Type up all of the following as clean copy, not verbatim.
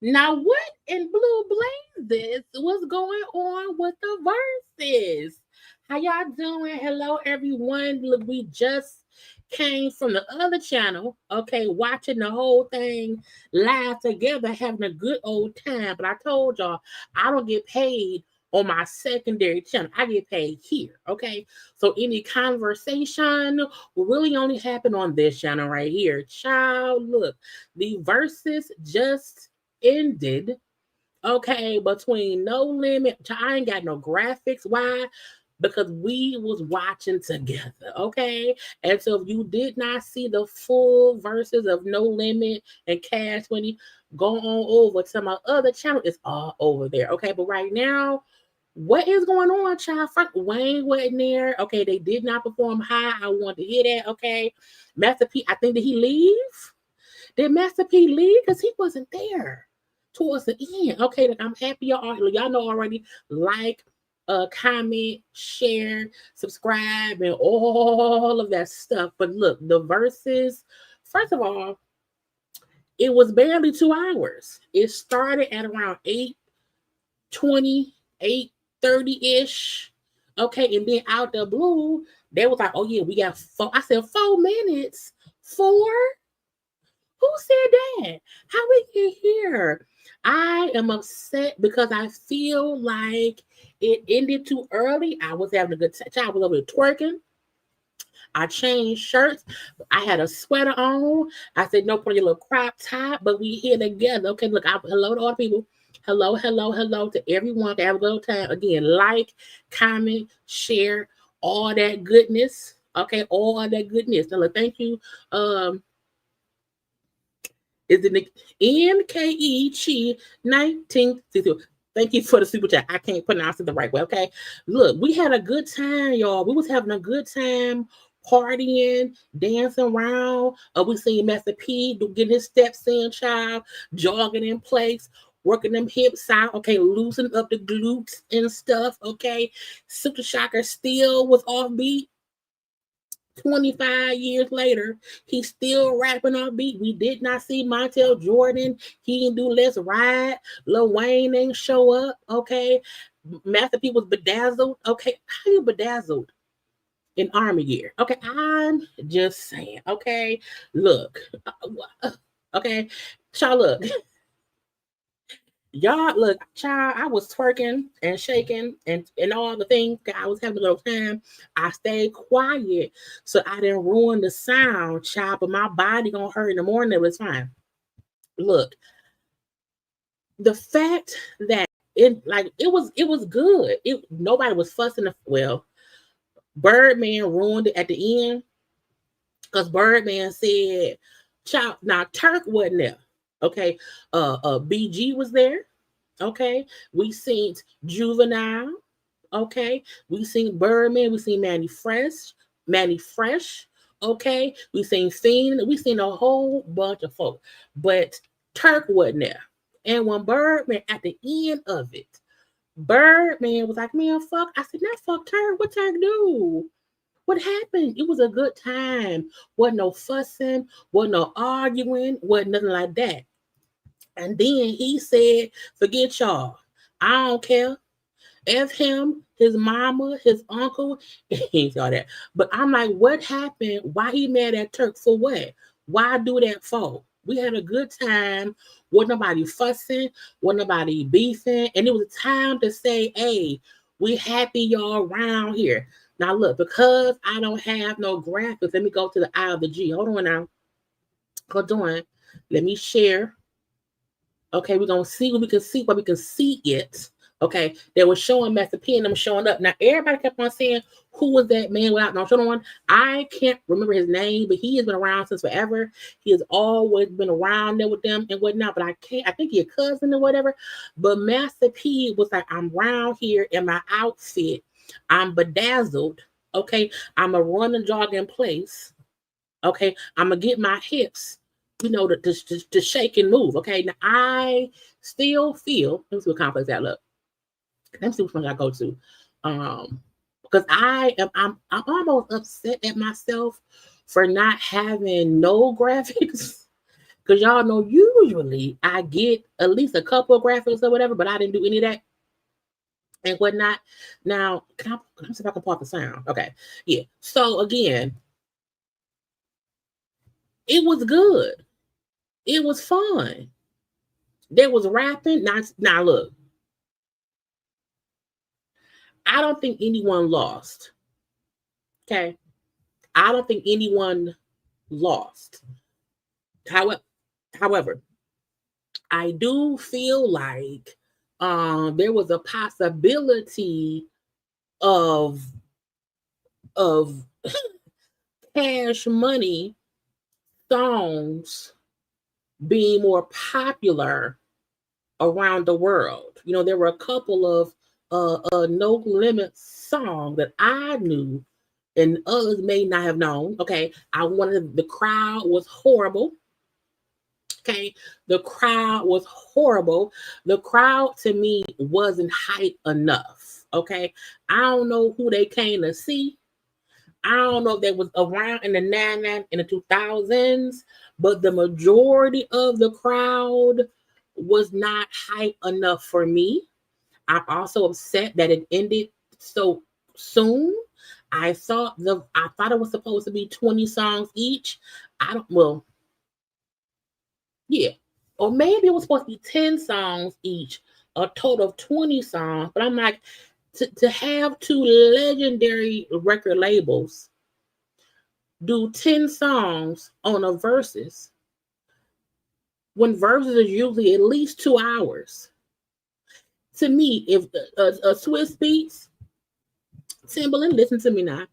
Now, what in blue blazes was going on with the verses? How y'all doing? Hello, everyone. Look, we just came from the other channel, okay, watching the whole thing live together, having a good old time. But I told y'all, I don't get paid on my secondary channel. I get paid here, okay? So any conversation will really only happen on this channel right here. Child, look, the verses just ended, okay, between No Limit. I ain't got no graphics. Why? Because we was watching together, okay? And so if you did not see the full verses of No Limit and Cash 20, go on over to my other channel. It's all over there, okay? But right now, what is going on, child? Frank Wayne wasn't there. Okay, they did not perform high. I want to hear that, okay? Master P, I think, did he leave? Did Master P leave? Because he wasn't there towards the end. Okay, like, I'm happy y'all know already. Like, comment, share, subscribe, and all of that stuff. But look, the verses, first of all, it was barely 2 hours. It started at around 8:20, 8:30-ish. Okay, and then out the blue, they was like, oh yeah, we got 4. I said 4 minutes. 4? Who said that? How we get here? I am upset because I feel like it ended too early. I was having a good time. I was over there twerking. I changed shirts. I had a sweater on. I said, no, put your little crop top, but we here together. Okay, look, hello to all the people. Hello, hello, hello to everyone. Have a good time. Again, like, comment, share, all that goodness. Okay, all that goodness. Now, look, thank you. Is it NKE Chi 1962? Thank you for the super chat. I can't pronounce it the right way. Okay. Look, we had a good time, y'all. We was having a good time partying, dancing around. We seen Master P getting his steps in, child, jogging in place, working them hips out. Okay, loosening up the glutes and stuff. Okay. Super Shocker still was offbeat. 25 years later, he's still rapping on beat. We did not see Montel Jordan. He didn't do Let's Ride. Lil Wayne didn't show up. Okay. Master P was bedazzled. Okay. How you bedazzled in army gear? Okay. I'm just saying. Okay. Look. Okay. Y'all look. Y'all look, child, I was twerking and shaking and all the things. I was having a little time. I stayed quiet so I didn't ruin the sound, child, but my body gonna hurt in the morning. It was fine. Look, the fact that it was good. Nobody was fussing. Well, Birdman ruined it at the end because Birdman said, child, now Turk wasn't there. Okay, BG was there. Okay, we seen Juvenile. Okay, we seen Birdman. We seen Manny Fresh. Okay, we seen Fiend. We seen a whole bunch of folks, but Turk wasn't there. And when Birdman at the end of it, Birdman was like, "Man, fuck." I said, "Not fuck Turk. What Turk do? What happened? It was a good time. Wasn't no fussing. Wasn't no arguing. Wasn't nothing like that." And then he said, forget y'all. I don't care. F him, his mama, his uncle. He saw that. But I'm like, what happened? Why he mad at Turk for what? Why do that for? We had a good time. Wasn't nobody fussing. Wasn't nobody beefing. And it was a time to say, hey, we happy y'all around here. Now look, because I don't have no graphics, let me go to the I of the G. Hold on now. Hold on. Let me share. Okay, we're gonna see what we can see, but we can see it. Okay, they were showing Master P and them showing up. Now everybody kept on saying, "Who was that man without no showing on?" I can't remember his name, but he has been around since forever. He has always been around there with them and whatnot. But I can't. I think he's a cousin or whatever. But Master P was like, "I'm around here in my outfit. I'm bedazzled. Okay, I'm a run and jog in place. Okay, I'm gonna get my hips." To shake and move. Okay. Now I still feel, let me see what complex that look. Let me see which one I go to. Because I'm almost upset at myself for not having no graphics. Because y'all know usually I get at least a couple of graphics or whatever, but I didn't do any of that and whatnot. Now, let me see if I can pop the sound. Okay. Yeah. So again, it was good. It was fun. There was rapping. Now look, I don't think anyone lost. Okay. I don't think anyone lost. However, I do feel like there was a possibility of Cash Money songs being more popular around the world. You know, there were a couple of No Limit songs that I knew and others may not have known. Okay, the crowd was horrible. Okay, the crowd was horrible. The crowd to me wasn't hype enough. Okay, I don't know who they came to see. I don't know if they was around in the 90s, in the 2000s, but the majority of the crowd was not hype enough for me. I'm also upset that it ended so soon. I thought it was supposed to be 20 songs each. Yeah. Or maybe it was supposed to be 10 songs each, a total of 20 songs. But I'm like, to have two legendary record labels do 10 songs on a Verzuz, when Verzuz is usually at least 2 hours. To me, if a Swiss Beats, Timbaland, listen to me now.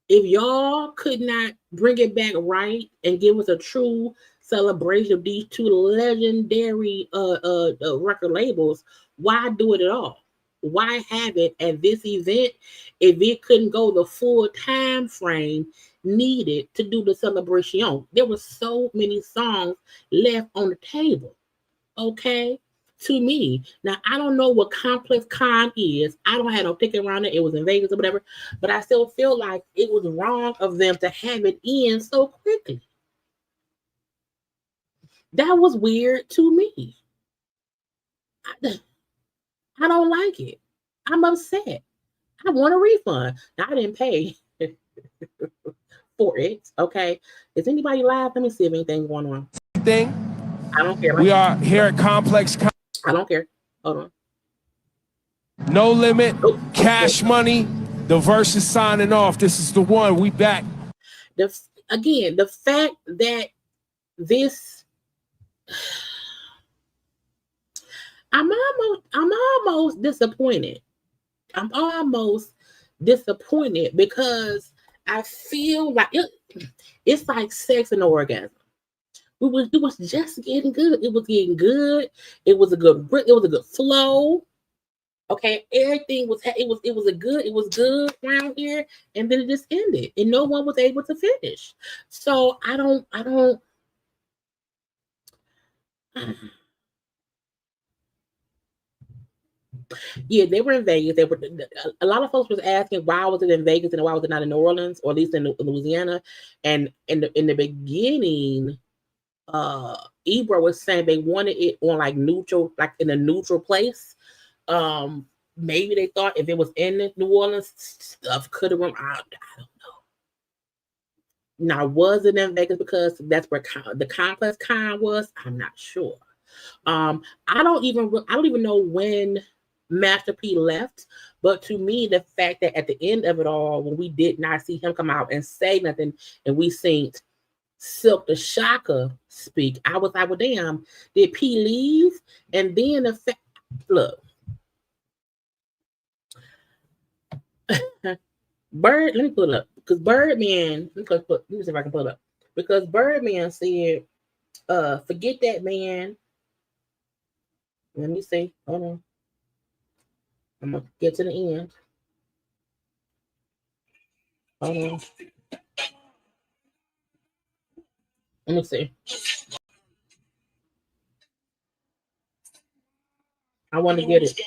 If y'all could not bring it back right and give us a true celebration of these two legendary record labels, why do it at all? Why have it at this event if it couldn't go the full time frame needed to do the celebration? There were so many songs left on the table. Okay. To me. Now, I don't know what Complex Con is. I don't have no ticket around it. It was in Vegas or whatever. But I still feel like it was wrong of them to have it in so quickly. That was weird to me. I don't like it. I'm upset. I want a refund. Now, I didn't pay for it. Okay. Is anybody live? Let me see if anything's going on. I don't care. We are here at Complex Con. I don't care. Hold on. No Limit, Cash Money, the Verzuz signing off. This is the one. We back. Again, the fact that this, I'm almost disappointed. I'm almost disappointed because I feel like it's like sex and orgasm. It was just getting good. It was getting good. It was a good flow. Okay, everything was good around here, and then it just ended, and no one was able to finish. So I don't. Yeah, they were in Vegas. A lot of folks was asking why was it in Vegas and why was it not in New Orleans or at least in Louisiana. And in the beginning, Ebro was saying they wanted it on like neutral, like in a neutral place. Maybe they thought if it was in New Orleans, stuff could have went out. I don't know. Now, was it in Vegas because that's where the Complex Con was? I'm not sure. I don't even know when Master P left, but to me, the fact that at the end of it all, when we did not see him come out and say nothing, and we seen Silk the Shocker speak, I was like, well, damn, did P leave? And then the fact, look, let me pull it up because Birdman. Let me see if I can pull it up because Birdman said, "Forget that man." Let me see. Hold on. I'm gonna get to the end. Hold on. Let me see. I want to get it.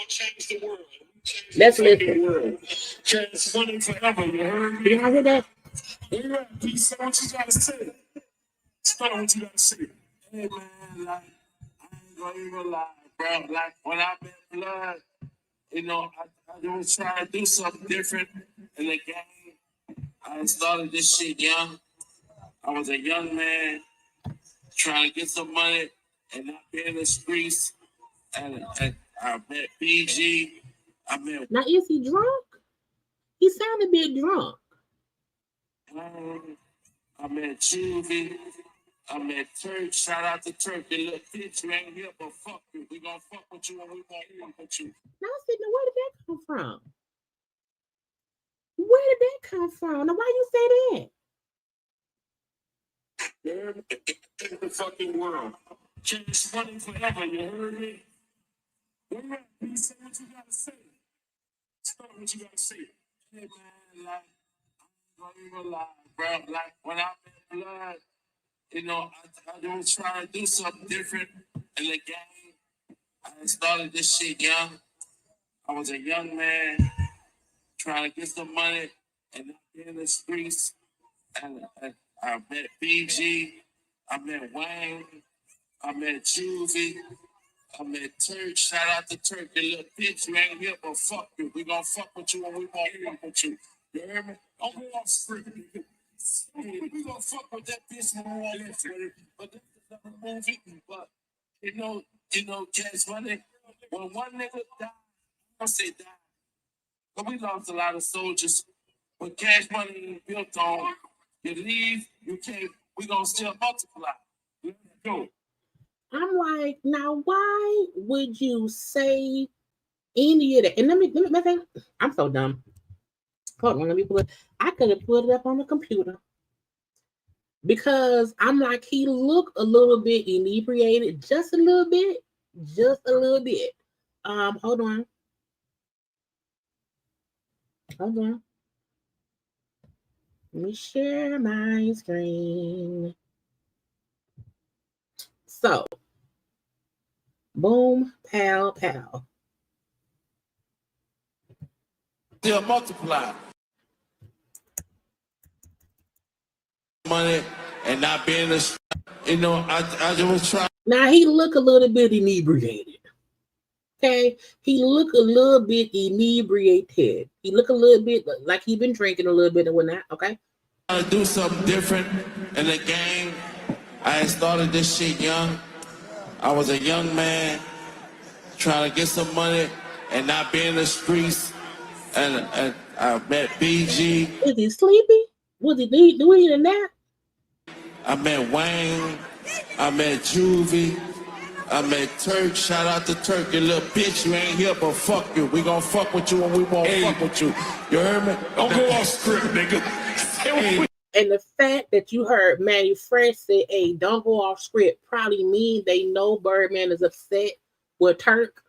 Let's listen. Change money forever, you heard? Did I hear that? Yeah, peace. I want you guys to say it. Start what you gotta say. Hey man, like I ain't gonna even lie, bro. Like when I met Blood, you know, I was trying to do something different in the game. I started this shit young. I was a young man trying to get some money and not be in the streets. And I met BG. I met Now, is he drunk? He sounded a bit drunk. Wayne. I met Juvie. I met Turk. Shout out to Turk. The little bitch, you ain't here, but fuck you. We gonna fuck with you and we gonna fuck with you. Now, I said, now, where did that come from? Where did that come from? Now, why you say that? In the fucking world. Change money forever, you heard me? All right, please say what you gotta say. Start what you gotta say. Hey man, like, I ain't gonna even lie, bro. Like, when I met Blood, you know, I was trying to do something different in the game. I started this shit young. I was a young man trying to get some money and not be in the streets. And I met BG. I met Wayne. I met Juvie. I met Turk. Shout out to Turk. The little bitch, you ain't here, but fuck you. We gonna fuck with you and we gonna fuck with you. You hear me? Don't go off script, nigga. We gonna fuck with that bitch when we want to with it. But this is another movie. But you know, Cash Money. When one nigga died, I'm gonna say died. But we lost a lot of soldiers. But Cash Money ain't built on. You leave, you can't. We gonna still multiply. Let's go. I'm like, now, why would you say any of that? And let me I'm so dumb. Hold on, let me pull it. I could have put it up on the computer because I'm like, he looked a little bit inebriated, just a little bit. Hold on. Let me share my screen. So, boom, pow. Still multiply. Money and not being a, you know, I just was trying. Now he look a little bit inebriated. Okay, he look a little bit inebriated. He look a little bit like he been drinking a little bit and whatnot. Okay, To do something different in the game. I had started this shit young. I was a young man trying to get some money and not be in the streets. And I met BG. is he sleepy? Was he do he need a nap? I met Wayne. I met Juvie. I met Turk. Shout out to Turk. You little bitch, you ain't here, but fuck you. We gonna fuck with you and we won't fuck with you. You heard me? Don't go off script, nigga. And the fact that you heard Manny Fresh say, hey, don't go off script, probably mean they know Birdman is upset with Turk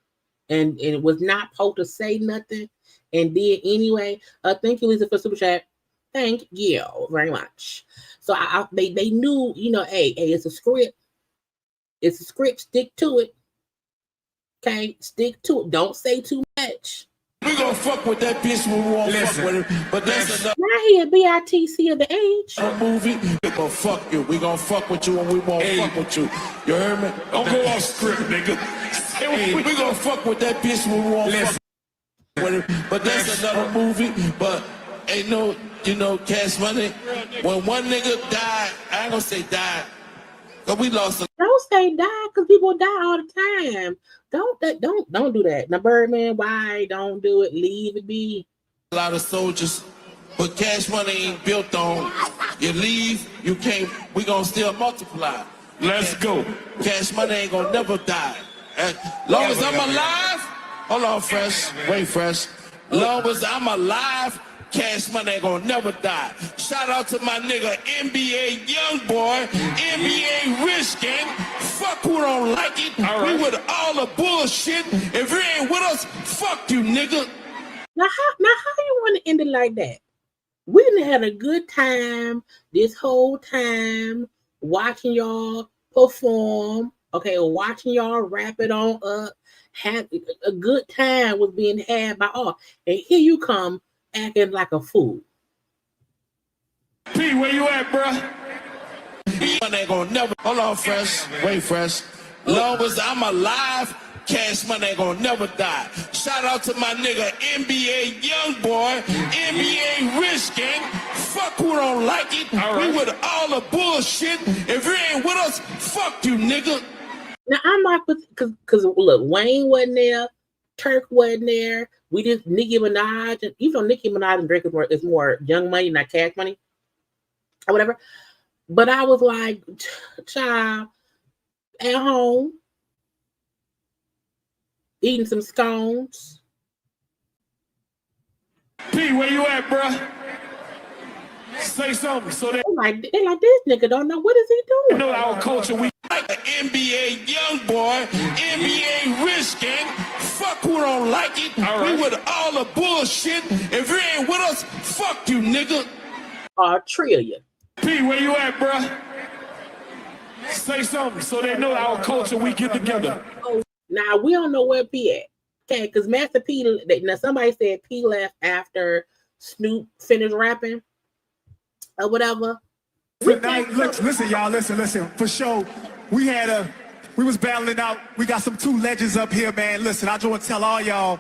and was not supposed to say nothing and did anyway. Thank you, Lisa, for super chat. Thank you very much. So they knew, you know, hey, it's a script. It's a script. Stick to it. Okay, stick to it. Don't say too much. We gonna fuck with that bitch when we won't fuck with her. But that's another Now he a BITC of the age. movie. But fuck you. We gonna fuck with you and we won't fuck with you. You heard me? Don't go off script, nigga. We gonna fuck with that bitch when we won't fuck with her. But that's another movie. But ain't no, you know, Cash Money. When one nigga died, I ain't gonna say died. Cause we lost a Don't say die because people die all the time. Don't do that. Now, Birdman, why don't do it? Leave it be. lot of soldiers, but Cash Money ain't built on. You leave, you can't. We gonna still multiply. Let's go. Cash Money ain't gonna never die. As long as I'm alive, hold on, Fresh. Wait, Fresh. Long as I'm alive, Cash Money ain't gonna never die. Shout out to my nigga NBA Young Boy, NBA Rich Gang. Fuck who don't like it. We with all the bullshit. If you ain't with us, fuck you, nigga. Now how you want to end it like that? We done had a good time this whole time watching y'all perform. Okay, watching y'all wrap it on up. Have a good time was being had by all, and here you come acting like a fool. P, where you at, bruh? money ain't gonna never. Hold on, fresh. Wait, fresh. Long as I'm alive, cash money ain't gonna never die. Shout out to my nigga NBA young boy, NBA rich gang. Fuck who don't like it. We with all the bullshit. If you ain't with us, fuck you, nigga. Now I'm like, because look, Wayne wasn't there, Turk wasn't there. We just Nicki Minaj, and even though Nicki Minaj and Drake is more Young Money, not Cash Money, or whatever. But I was like, child, at home, eating some scones. P, where you at, bruh? Say something so that they like this nigga don't know what is he doing. know our culture. We like an NBA young boy, NBA rich gang. Fuck who don't like it. We with all the bullshit. If you ain't with us, fuck you, nigga. Trillion. P, where you at, bruh? Say something so they know our culture. We get together. Now we don't know where P at. Okay, because Master P. Now somebody said P left after Snoop finished rapping or whatever. Tonight, listen, y'all, listen. For sure, we was battling out. We got some two legends up here, man. Listen, I just want to tell all y'all,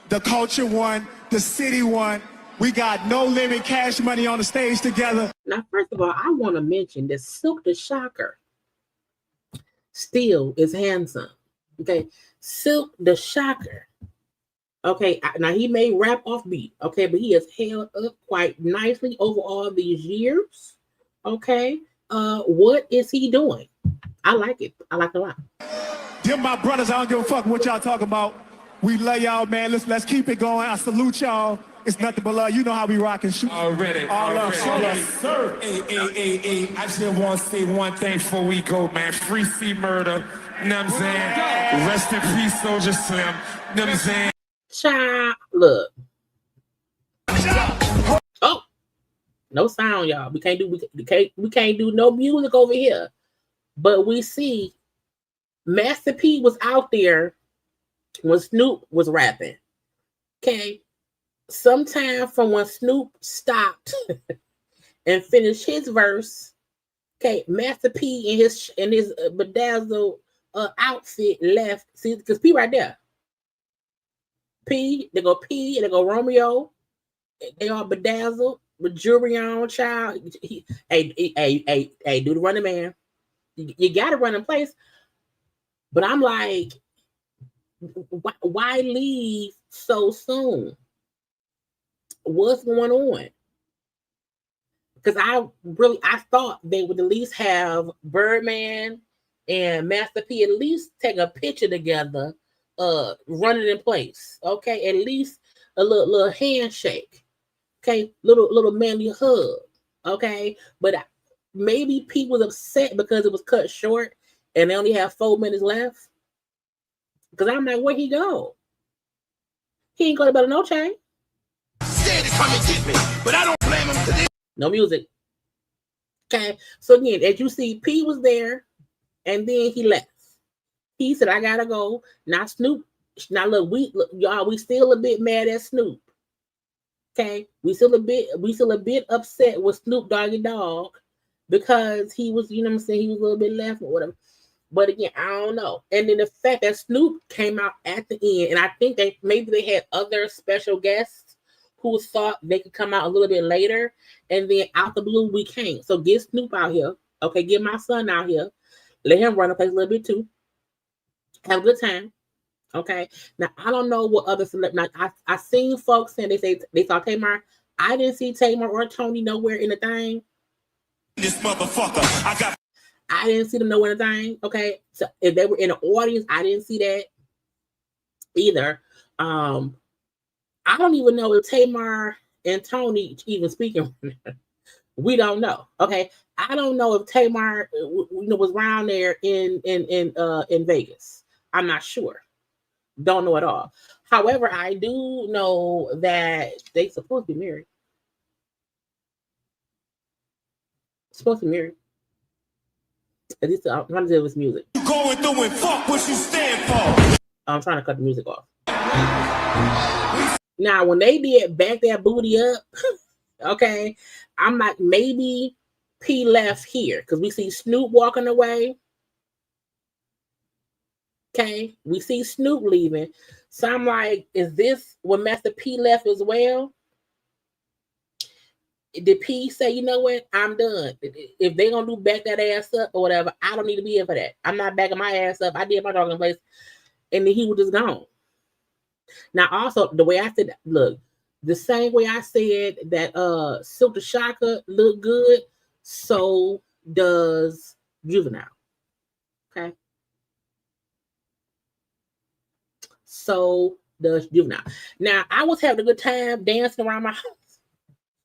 the culture won, the city won. We got No Limit, Cash Money on the stage together. Now, first of all, I want to mention that Silk the Shocker still is handsome. Okay, Silk the Shocker. Okay, now he may rap off beat. Okay, but he has held up quite nicely over all these years. Okay, what is he doing? I like it. I like it a lot. Them my brothers. I don't give a fuck what y'all talking about. We love y'all, man. Let's keep it going. I salute y'all. It's nothing but love. You know how we rock and shoot. Already. All love, sir. Hey. I just want to say one thing before we go, man. Free C Murder. You know what I'm saying? Rest in peace, Soldier Slim. You know what I'm saying? Child, look. Oh, no sound, y'all. We can't do no music over here. But we see Master P was out there when Snoop was rapping. Okay. Sometime from when Snoop stopped and finished his verse, okay, Master P in his bedazzled outfit left. See, because P right there. P, they go Romeo. They all bedazzled with jewelry on, child. Hey, do the running man. You got to run in place. But I'm like, why leave so soon? What's going on? Because I thought they would at least have Birdman and Master P at least take a picture together, running in place. Okay, at least a little handshake. Okay, little manly hug. Okay, but maybe P was upset because it was cut short and they only have 4 minutes left. Because I'm like, where'd he go? He ain't going to Better No Chain. Said to come and get me, but I don't blame him today. No music. Okay, so again, as you see, P was there, and then he left. He said, "I gotta go." Now Snoop. Now look, y'all, we still a bit mad at Snoop. Okay, we still a bit upset with Snoop Doggy Dogg because he was, you know what I'm saying, he was a little bit left or whatever. But again, I don't know. And then the fact that Snoop came out at the end, and I think maybe they had other special guests who thought they could come out a little bit later, and then out the blue we came. So get Snoop out here. Okay, get my son out here. Let him run the place a little bit too. Have a good time. Okay. Now I don't know what other celebrities. I seen folks saying they saw Tamar. I didn't see Tamar or Tony nowhere in the thing. This motherfucker, I didn't see them nowhere in the thing. Okay. So if they were in the audience, I didn't see that either. I don't even know if Tamar and Tony even speaking. We don't know. Okay, I don't know if Tamar, was around there in Vegas. I'm not sure. Don't know at all. However, I do know that they supposed to be married. Supposed to be married. At least I'm trying to do this music. you going through and fuck what you stand for. I'm trying to cut the music off. Now, when they did back that booty up, okay, I'm like, maybe P left here because we see Snoop walking away. Okay, we see Snoop leaving. So I'm like, is this when Master P left as well? Did P say, you know what, I'm done? If they gonna do back that ass up or whatever, I don't need to be here for that. I'm not backing my ass up. I did my talking place, and then he was just gone. Now, also the way I said, look, the same way I said that Silk the Shocker looked good, so does Juvenile. Okay. So does Juvenile. Now, I was having a good time dancing around my house.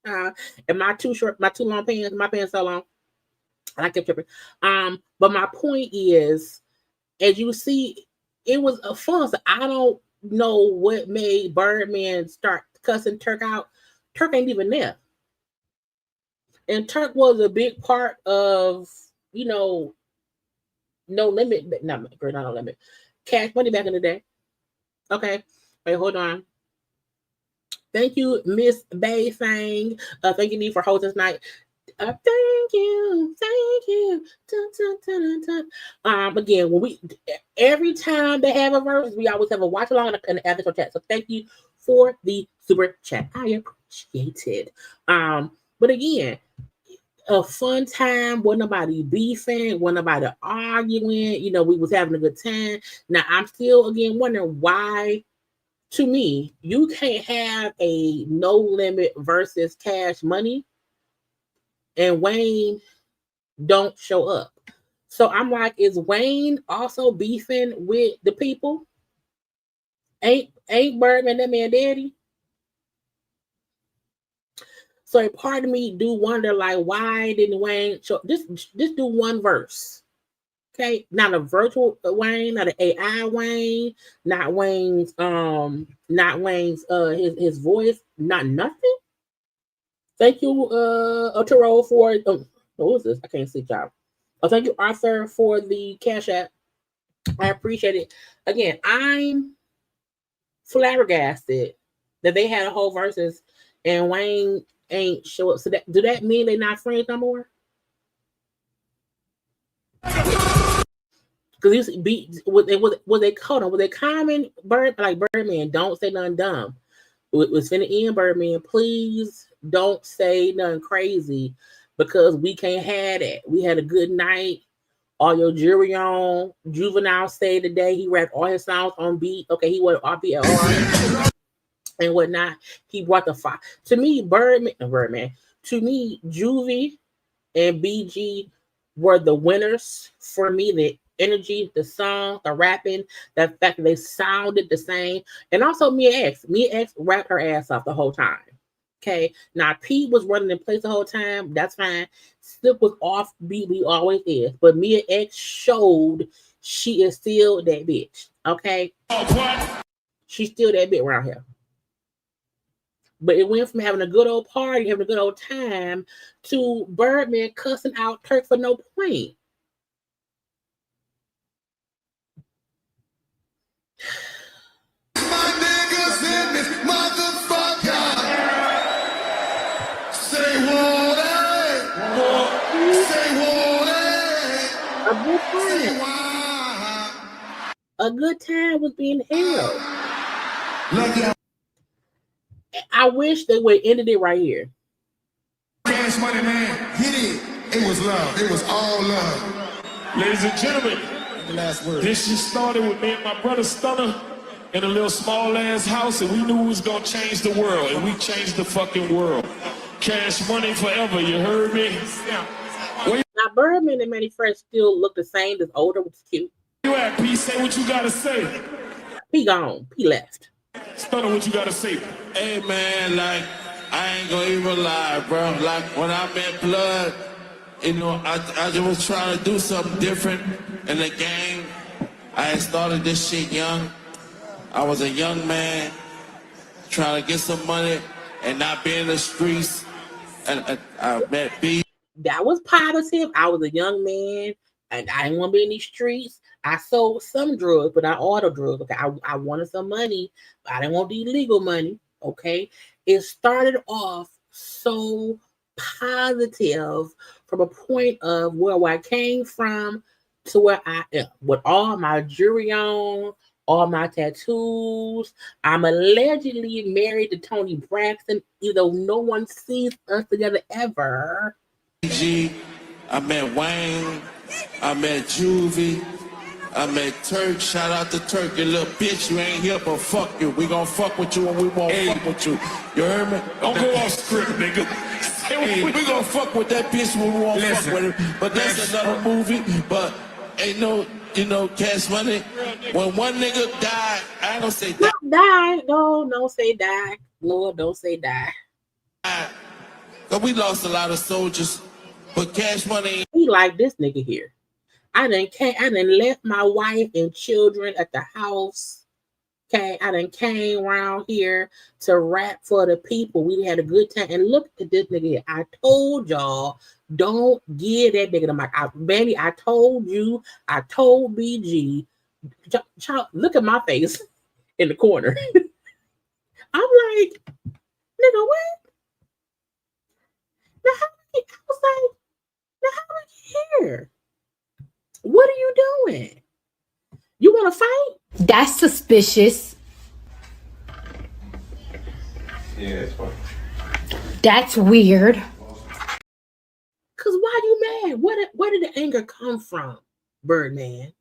And my too long pants, my pants so long. I kept tripping. But my point is, as you see, it was a fun. So I don't know what made Birdman start cussing Turk out. Turk ain't even there. And Turk was a big part of, No Limit, but not No Limit. Cash Money back in the day. Okay. Wait, hold on. Thank you, Miss Bay Fang. Thank you, Need, for hosting tonight. Thank you. Dun, dun, dun, dun, dun. Again, every time they have a verse, we always have a watch along and an episode chat. So thank you for the super chat. I appreciate it. But again, a fun time. Wasn't nobody beefing. Wasn't nobody arguing. We was having a good time. Now I'm still again wondering why. To me, you can't have a No Limit versus Cash Money and Wayne don't show up. So I'm like, is Wayne also beefing with the people? Ain't Birdman that man daddy? So a part of me do wonder, like, why didn't Wayne show? Just do one verse. Okay, not a virtual Wayne, not an AI Wayne, not Wayne's his voice, not nothing. Thank you, Otero, for what is this? I can't see, y'all. Thank you, Arthur, for the Cash App. I appreciate it. Again, I'm flabbergasted that they had a whole versus and Wayne ain't show up. So do that mean they're not friends no more? Because was they called on? Was they common Birdman? Don't say nothing dumb. It was finna end, Birdman. Please don't say nothing crazy because we can't have that. We had a good night. All your jewelry on. Juvenile stayed today. He rapped all his songs on beat. Okay, he went off beat and whatnot. He brought the fire. To me, Birdman. To me, Juvie and BG were the winners for me. The energy, the song, the rapping, the fact that they sounded the same. And also Mia X. Mia X rapped her ass off the whole time. Okay. Now Pete was running in place the whole time. That's fine. Slip was off beat. We always is. But Mia X showed she is still that bitch. Okay. She's still that bitch around here. But it went from having a good old party, having a good old time, to Birdman cussing out Turk for no point. My niggas in this motherfucker. Say what? Say what? A good time. A good time was being held. I wish they would have ended it right here. Cash Money, man, hit it. It was love. It was all love. Ladies and gentlemen, The last word. this shit started with me and my brother Stunner in a little small ass house, and we knew we was gonna change the world, and we changed the fucking world. Cash Money forever, you heard me? Now Birdman and Manny Fresh still look the same, just older, which is cute. Where you at, P? Say what you gotta say. He gone. He left. Stunner, what you gotta say? Hey man, like, I ain't gonna even lie, bro. Like, when I met Blood, I just was trying to do something different in the game. I had started this shit young. I was a young man trying to get some money and not be in the streets. And I met B. That was positive. I was a young man and I didn't want to be in these streets. I sold some drugs, but not all the drugs. Okay, I wanted some money, but I didn't want the illegal money. Okay, it started off so positive from a point of where I came from to where I am with all my jewelry on, all my tattoos. I'm allegedly married to Tony Braxton, even though no one sees us together ever. G, I met Wayne, I met Juvie, I met Turk. Shout out to Turk, you little bitch. You ain't here, but fuck you. We gon' fuck with you and we won't fuck with you. You heard me? Don't go off script, nigga. Hey, we gon' fuck with that bitch when we won't fuck with her. But that's another movie. But ain't no, Cash Money. When one nigga died, I ain't gonna say die. Die. No, don't say die. Lord, don't say die. Cause we lost a lot of soldiers. But Cash Money. He like this nigga here. I done left my wife and children at the house. Okay, I done came around here to rap for the people. We had a good time. And look at this nigga here. I told y'all, don't give that nigga the mic. Baby, I told you, I told BG. Child, look at my face in the corner. I'm like, nigga, what? Now, I was like, now how are you here? What are you doing? You want to fight? That's suspicious. Yeah, it's fine. That's weird. Cause why you mad? Where did the anger come from, Birdman?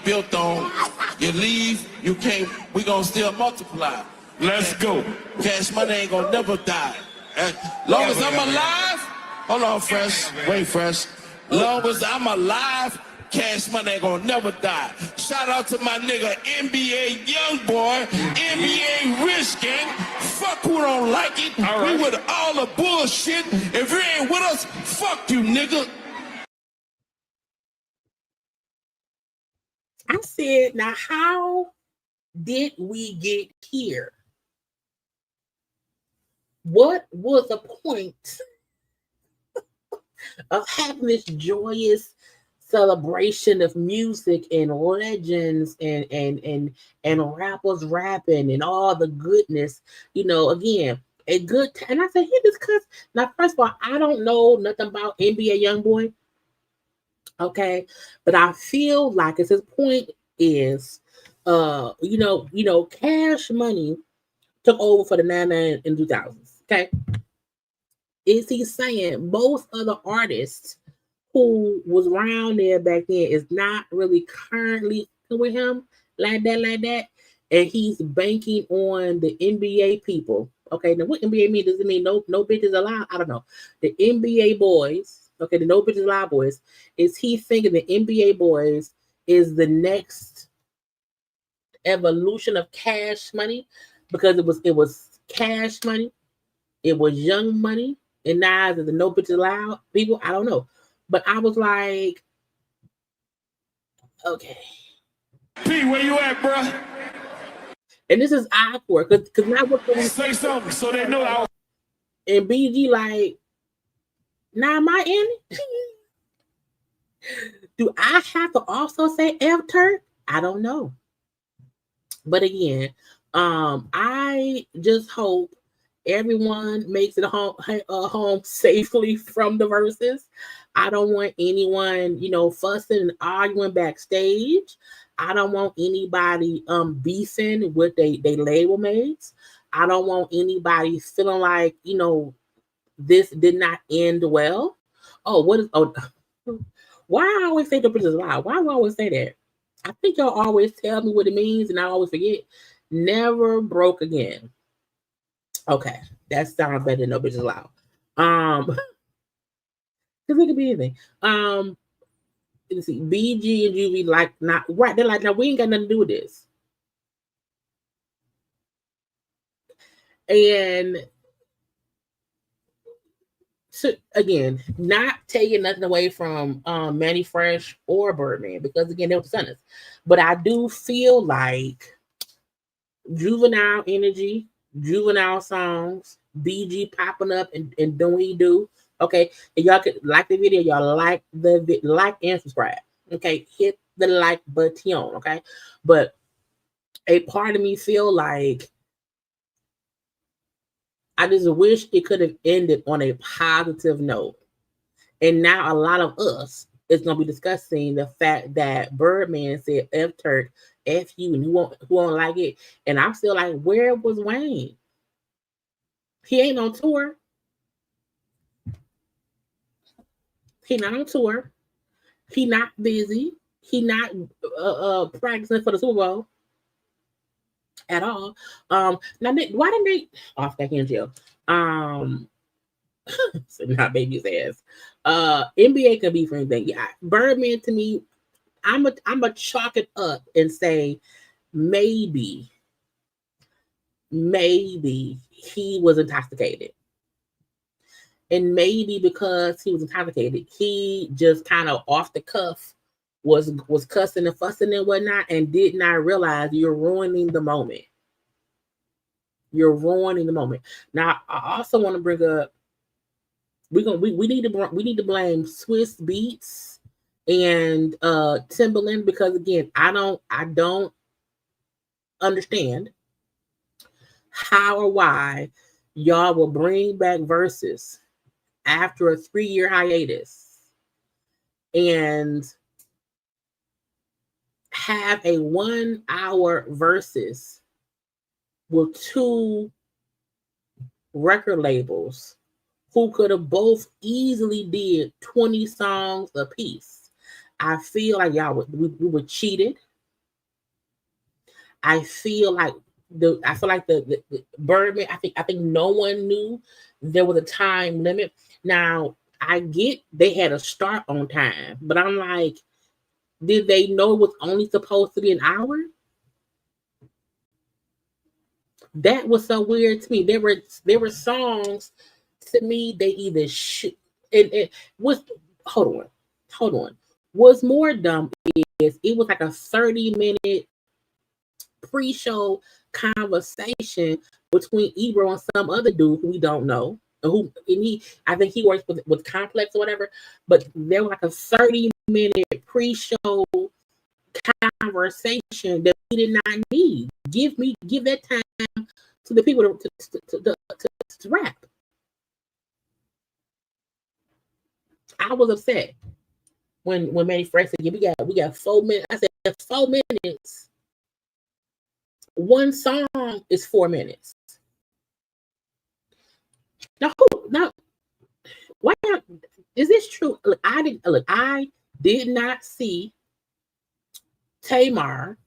Built on, you leave, you can't, we gonna still multiply. Let's go. Cash Money ain't gonna never die. As long as I'm alive, hold on, Fresh, wait, Fresh. Long as I'm alive, Cash Money ain't gonna never die. Shout out to my nigga NBA Youngboy, NBA Rich Gang. Fuck who don't like it. All right. We with all the bullshit. If you ain't with us, fuck you, nigga. I said, now how did we get here? What was the point of having this joyous celebration of music and legends and rappers rapping and all the goodness? Again, a good time. And I said, here this cuz now, first of all, I don't know nothing about NBA Youngboy. Okay, but I feel like his point is Cash Money took over for the 99 and 2000s. Okay, is he saying most other artists who was around there back then is not really currently with him like that, and he's banking on the NBA people? Okay, now what NBA mean? Does it mean no bitches allowed? I don't know. The NBA boys, okay, the no bitches allowed boys. Is he thinking the NBA boys is the next evolution of Cash Money? Because it was Cash Money, it was Young Money, and now is the no bitches allowed people? I don't know. But I was like, okay. P, where you at, bro? And this is awkward because now we're going to Say something so they know I was. And BG like, now am I in it? Do I have to also say F Turk? I don't know. But again, I just hope everyone makes it home safely from the Verzuz. I don't want anyone, fussing and arguing backstage. I don't want anybody beefing with they label mates. I don't want anybody feeling like, this did not end well. Why I always say the bitches lie? Why do I always say that? I think y'all always tell me what it means and I always forget. Never broke again. Okay, that sounds better than no bitches loud. Because it could be anything. Let's see, BG and Juvie like not right. They're like, now we ain't got nothing to do with this. And so again, not taking nothing away from Manny Fresh or Birdman, because again, they were the Sonnets. But I do feel like juvenile energy, juvenile songs, BG popping up and doing what he do. Okay, and y'all could like the video, y'all like and subscribe. Okay, hit the like button. Okay, but a part of me feel like I just wish it could have ended on a positive note. And now a lot of us is going to be discussing the fact that Birdman said F Turk, F you, and who won't like it. And I'm still like, where was Wayne? He ain't on tour. He not on tour. He not busy. He not practicing for the Super Bowl at all. Now why didn't they off back in jail? So not baby's ass. NBA can be for anything. Yeah, Birdman to me, I'm a chalk it up and say maybe he was intoxicated. And maybe because he was intoxicated, he just kind of off the cuff was cussing and fussing and whatnot, and did not realize you're ruining the moment. You're ruining the moment. Now, I also want to bring up we need to blame Swiss Beats and Timbaland, because again, I don't understand how or why y'all will bring back Verzuz after a 3-year hiatus and have a 1-hour Verzuz with 2 record labels who could have both easily did 20 songs a piece. I feel like we were cheated. I feel like the Birdman. I think no one knew there was a time limit. Now I get they had a start on time, but I'm like, did they know it was only supposed to be an hour? That was so weird to me. There were songs to me they either it was hold on. What's more dumb is it was like a 30-minute pre-show conversation between Ebro and some other dude who we don't know. I think he works with Complex or whatever, but there was like a 30-minute pre-show conversation that we did not need. Give that time to the people to rap. I was upset when Manny Fresh said, yeah, we got 4 minutes. I said 4 minutes. One song is 4 minutes. Now, why is this true? I did not see Tamar.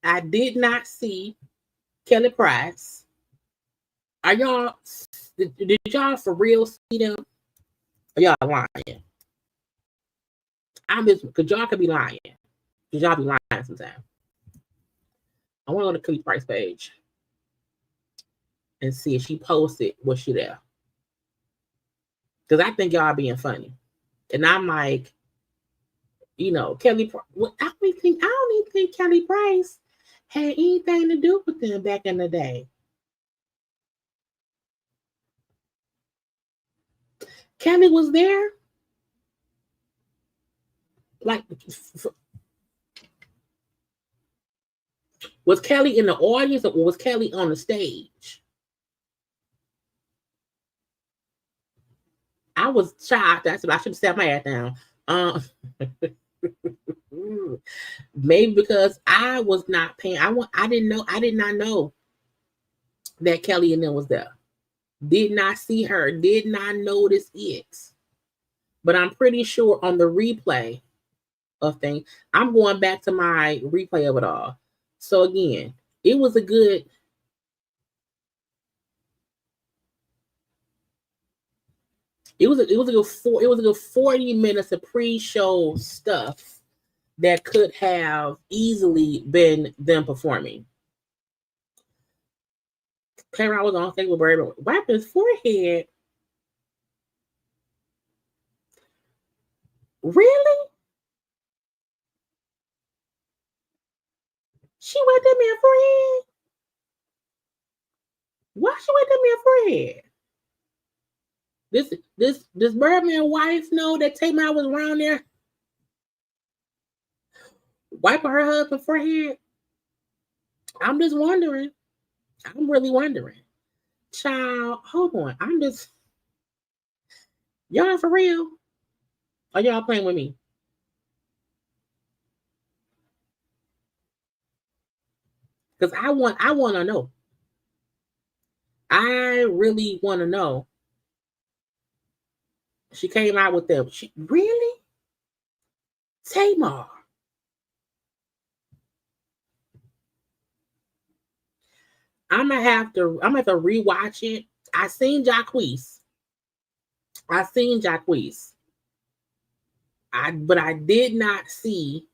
I did not see Kelly Price. Did y'all for real see them? Are y'all lying? I'm just, because y'all could be lying. Because y'all be lying sometimes. I want to go to Kelly Price page and see if she posted, was she there? Because I think y'all being funny. And I'm like, Kelly, I don't even think Kelly Price had anything to do with them back in the day. Kelly was there. Like, was Kelly in the audience or was Kelly on the stage? I was shocked. I said I should have sat my ass down. Maybe because I was not paying. I did not know that Kelly and them was there. Did not see her. Did not notice it. But I'm pretty sure on the replay of things, I'm going back to my replay of it all. So again, it was a good. It was a good 40 minutes of pre-show stuff that could have easily been them performing. Kara was on stage with Birdman, wiping his forehead. Really? She wiped that man's forehead? Why she wiped that man's forehead? Does Birdman wife know that Tamar was around there wiping her husband's forehead? I'm just wondering. I'm really wondering. Child, hold on. I'm just y'all for real? Are y'all playing with me? Because I want to know. I really want to know. She came out with them. She really? Tamar. I'm gonna have to rewatch it. I seen Jacquees. But I did not see.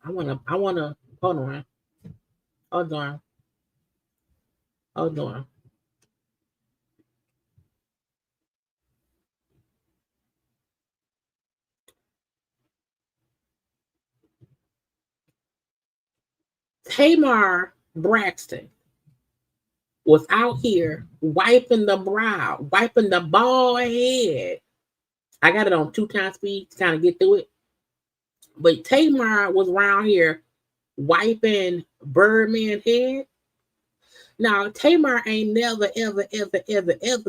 I wanna hold on. Hold on. Tamar Braxton was out here wiping the brow, wiping the bald head. I got it on 2 times speed to kind of get through it. But Tamar was around here wiping Birdman head. Now Tamar ain't never ever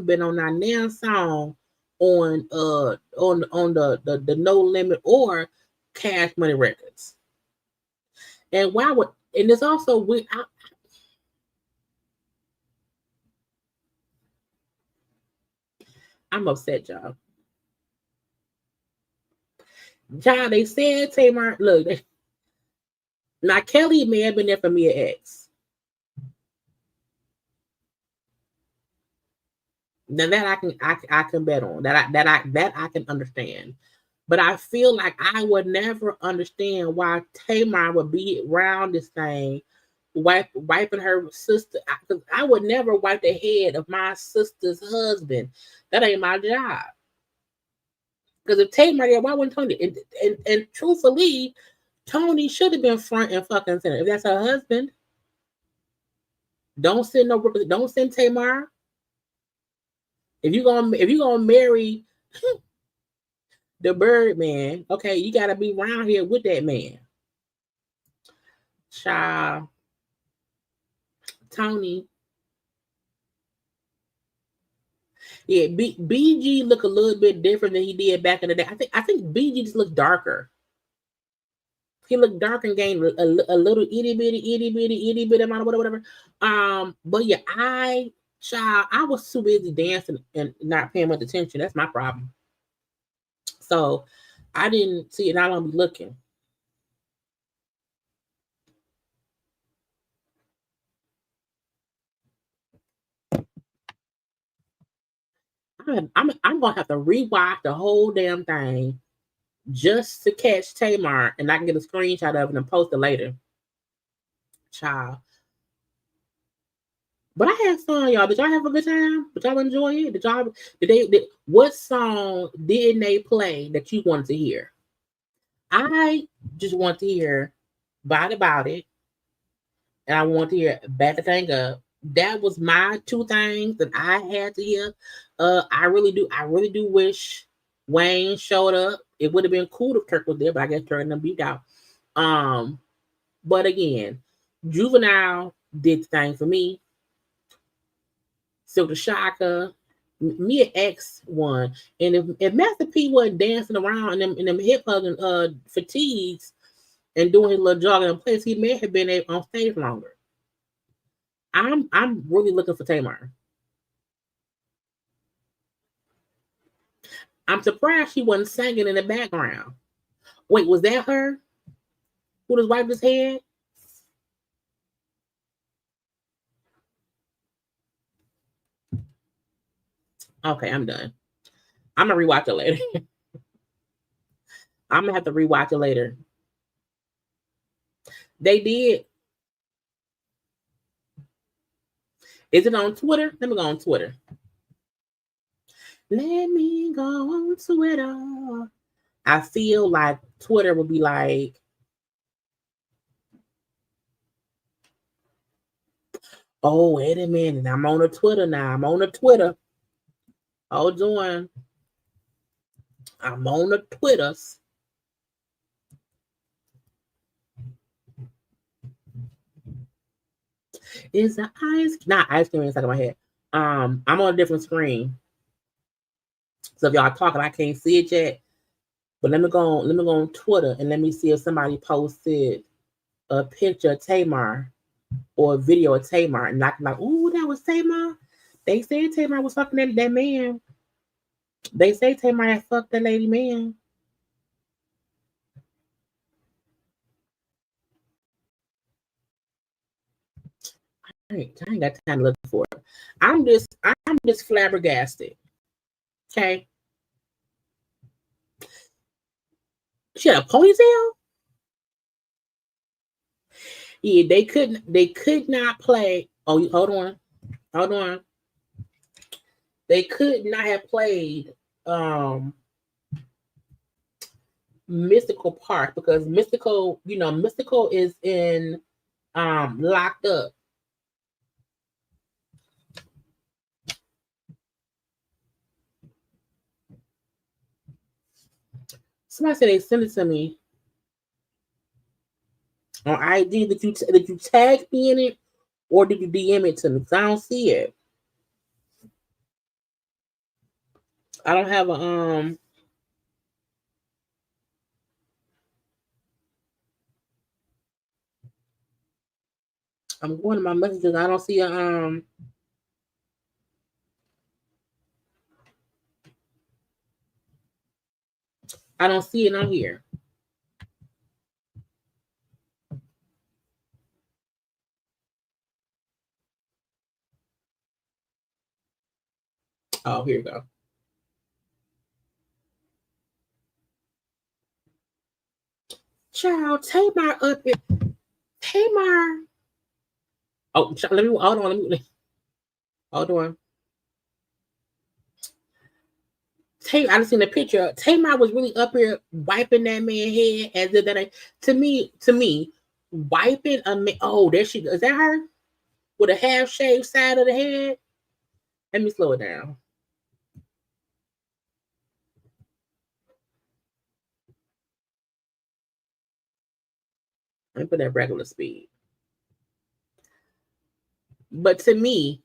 been on our damn song on the No Limit or Cash Money Records. And why would and it's also I'm upset, y'all. Child, they said Tamar, look, now Kelly may have been there for Mia X. Now that I can bet on. That I can understand. But I feel like I would never understand why Tamar would be around this thing, wiping her sister. I would never wipe the head of my sister's husband. That ain't my job. Because if Tamar, yeah, why wouldn't Tony? And truthfully, Tony should have been front and fucking center. If that's her husband, don't send Tamar. If you gonna marry the Birdman, okay, you gotta be around here with that man. Child, Tony. Yeah, BG look a little bit different than he did back in the day. I think BG just looked darker. He looked dark and gained a little itty bitty amount of whatever. But yeah, I was too busy dancing and not paying much attention. That's my problem. So I didn't see it. I don't be looking. I'm gonna have to rewatch the whole damn thing just to catch Tamar, and I can get a screenshot of it and post it later. Child. But I had fun, y'all. Did y'all have a good time? Did y'all enjoy it? What song didn't they play that you wanted to hear? I just want to hear About It, and I want to hear Back the Thing Up. That was my 2 things that I had to hear. I really do wish Wayne showed up. It would have been cool if Turk was there, but I guess Turk and beat out. But again, Juvenile did the thing for me. Silk the Shaka, Mia X won. And if Master P wasn't dancing around in them hip hugging fatigues and doing his little jogging in place, he may have been on stage longer. I'm really looking for Tamar. I'm surprised she wasn't singing in the background. Wait, was that her? Who just wiped his head? Okay, I'm done. I'm gonna rewatch it later. I'm gonna have to rewatch it later. They did. Is it on Twitter? Let me go on Twitter. Let me go on Twitter. I feel like Twitter would be like, oh, wait a minute. I'm on the Twitter now. Hold on. I'm on the Twitters. Is the not ice cream inside of my head. I'm on a different screen. So if y'all talking, I can't see it yet. But let me go on Twitter and let me see if somebody posted a picture of Tamar or a video of Tamar. And like, ooh, that was Tamar. They said Tamar was fucking that man. They say Tamar had fucked that lady man. I ain't got time to look for it. I'm just flabbergasted. Okay. She had a ponytail? Yeah, they could not play. Oh, hold on. They could not have played Mystical Park because Mystical is in Locked Up. Somebody said they sent it to me on ID. Did you tag me in it or did you DM it to me? Because I don't see it. I don't have a I'm going to my messages. I don't see a I don't see it on here. Oh, here you go. Child, Tamar up it. Tamar. Oh, let me hold on. Hold on. I just seen the picture. Tamar was really up here wiping that man's head as if that. To me, wiping a man. Oh, there she goes. Is that her with a half shaved side of the head? Let me slow it down. Let me put that regular speed. But to me,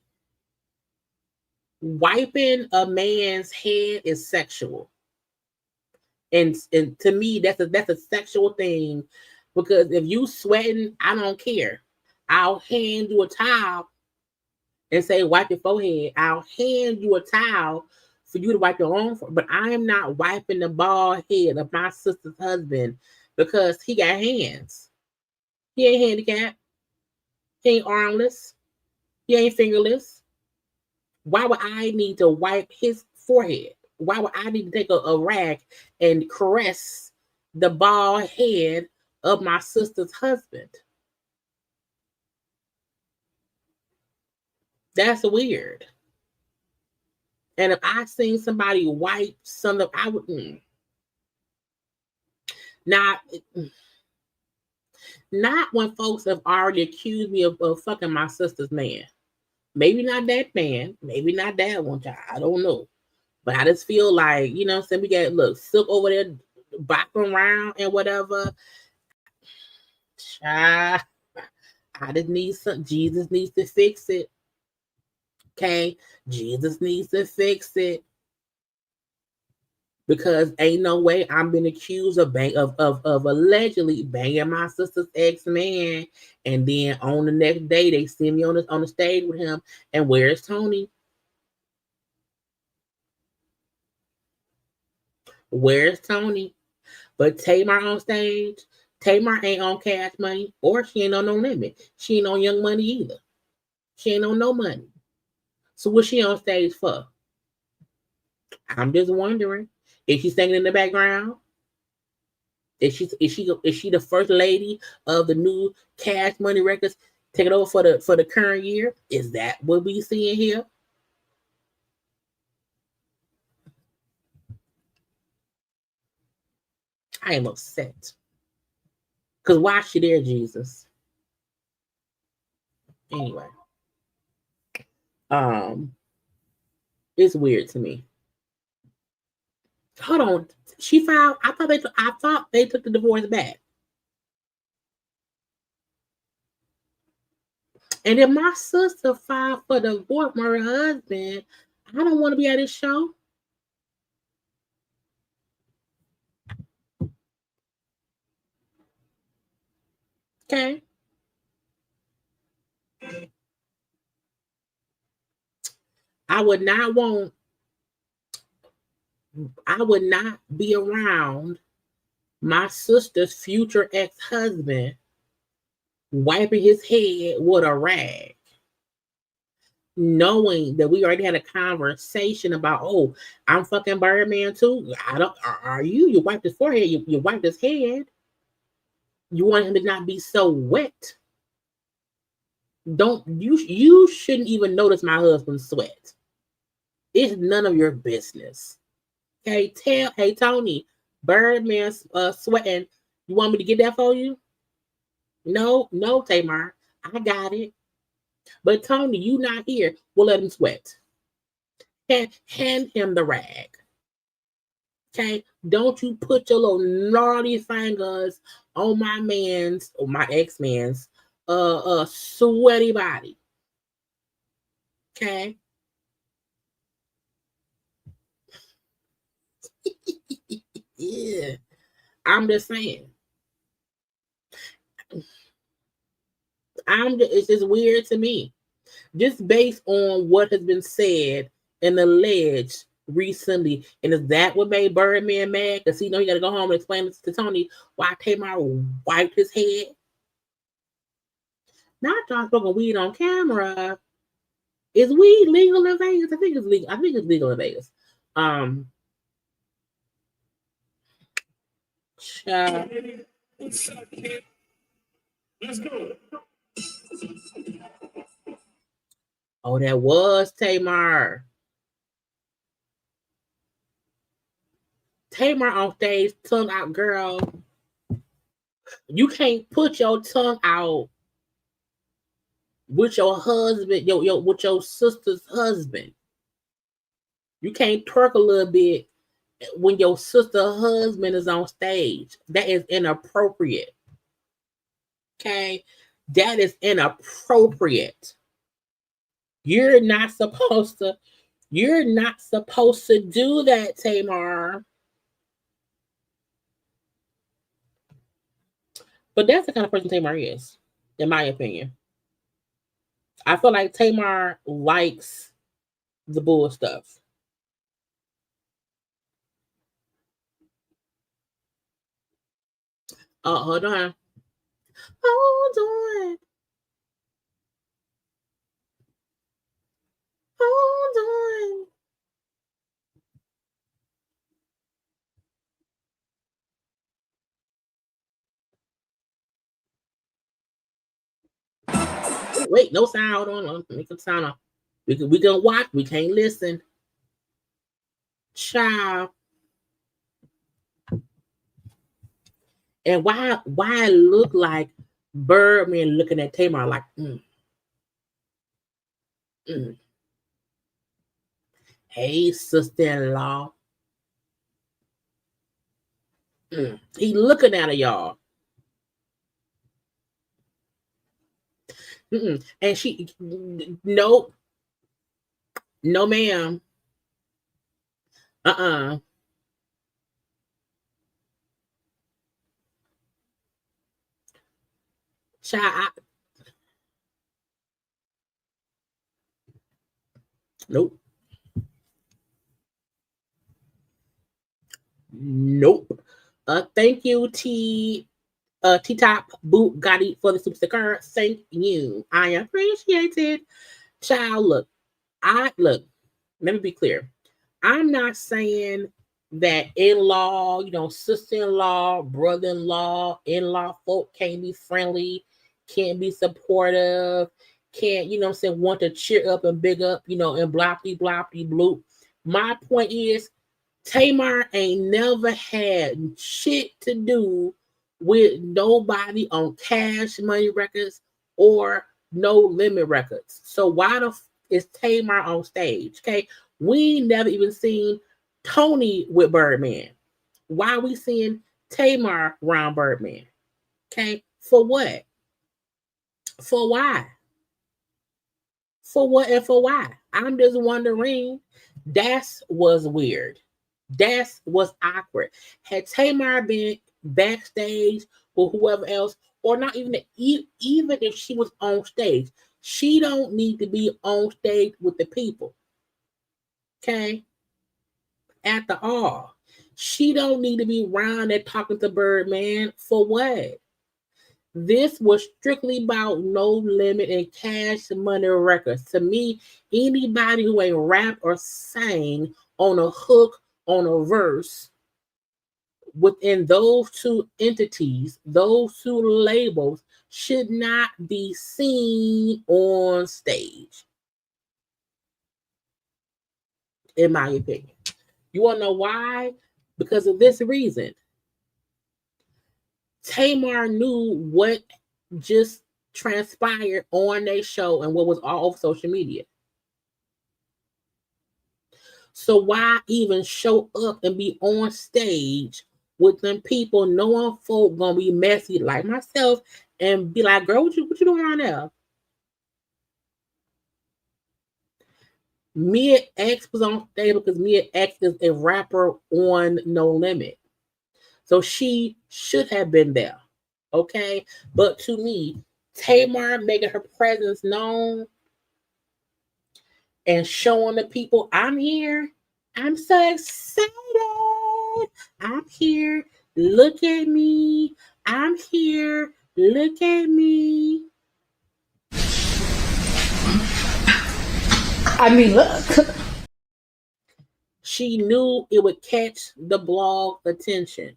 wiping a man's head is sexual. And to me, that's a sexual thing. Because if you sweating, I don't care. I'll hand you a towel and say, wipe your forehead. I'll hand you a towel for you to wipe your own. But I'm not wiping the bald head of my sister's husband because he got hands. He ain't handicapped. He ain't armless. He ain't fingerless. Why would I need to wipe his forehead? Why would I need to take a rag and caress the bald head of my sister's husband? That's weird. And if I seen somebody wipe something, I would not when folks have already accused me of fucking my sister's man. Maybe not that man, maybe not that one child. I don't know. But I just feel like, you know, we got Silk over there bopping around and whatever. Child, I just need Jesus needs to fix it. Okay, Jesus needs to fix it because ain't no way I'm been accused of allegedly banging my sister's ex-man, and then on the next day they see me on the stage with him. And where's Tony? Where's Tony? But Tamar on stage. Tamar ain't on Cash Money, or she ain't on No Limit. She ain't on Young Money either. She ain't on no money. So what's she on stage for? I'm just wondering. Is she singing in the background? Is she the first lady of the new Cash Money Records taking over for the current year? Is that what we seeing here? I am upset. Because why is she there, Jesus? Anyway. It's weird to me. Hold on. She filed. I thought they took the divorce back. And if my sister filed for divorce from her husband, I don't want to be at this show. Okay. I would not be around my sister's future ex-husband wiping his head with a rag, knowing that we already had a conversation about, oh, I'm fucking Birdman too. Are you? You wiped his forehead, you wiped his head. You want him to not be so wet. You shouldn't even notice my husband's sweat. It's none of your business. Hey, Tony, Birdman's sweating. You want me to get that for you? No, Tamar, I got it. But Tony, you not here. We'll let him sweat. Hand him the rag. Okay? Don't you put your little naughty fingers on my man's or my ex-man's sweaty body. Okay? Yeah. I'm just saying. It's just weird to me. Just based on what has been said and alleged recently. And is that what made Birdman mad? Because he got to go home and explain to Tony why Tamar wiped his head. Not y'all smoking weed on camera. Is weed legal in Vegas? I think it's legal. I think it's legal in Vegas. Let's go. Oh, that was Tamar. Tamar on stage, tongue out, girl. You can't put your tongue out with your husband, with your sister's husband. You can't twerk a little bit when your sister's husband is on stage. That is inappropriate. Okay? That is inappropriate. You're not supposed to do that, Tamar. But that's the kind of person Tamar is, in my opinion. I feel like Tamar likes the bull stuff. Oh, hold on. Hold on. Hold on. Wait, no sound. Hold on. Make some sound on. We can watch. We can't listen. Child. And why it look like Birdman looking at Tamar like, Hey, sister-in-law. He looking at her, y'all. And she, nope. No, ma'am. Child, nope. Nope. Thank you, T-Top Boot Gotti for the super sticker. Thank you. I appreciate it. Child, look. Let me be clear. I'm not saying that in-law, sister-in-law, brother-in-law, in-law folk can't be friendly, can't be supportive, can't, want to cheer up and big up, and bloppy bloop. My point is, Tamar ain't never had shit to do with nobody on Cash Money Records or No Limit Records. So why the is Tamar on stage? Okay, we never even seen Tony with Birdman. Why are we seeing Tamar around Birdman? Okay, for what? For why? For what and for why? I'm just wondering. That was weird. That was awkward. Had Tamar been backstage with whoever else, or not even even if she was on stage, she don't need to be on stage with the people. Okay? At the all. She don't need to be around there talking to Birdman. For what? This was strictly about No Limit and Cash Money Records. To me, anybody who ain't rap or sang on a hook, on a verse, within those two entities, those two labels, should not be seen on stage. In my opinion. You want to know why? Because of this reason. Tamar knew what just transpired on their show and what was all over social media. So why even show up and be on stage with them people knowing folk gonna be messy like myself and be like, girl, what you doing around there? Mia X was on stage because Mia X is a rapper on No Limit. So she should have been there. Okay? But to me, Tamar making her presence known and showing the people, I'm here. I'm so excited. I'm here. Look at me. I'm here. Look at me. I mean, look. She knew it would catch the blog attention.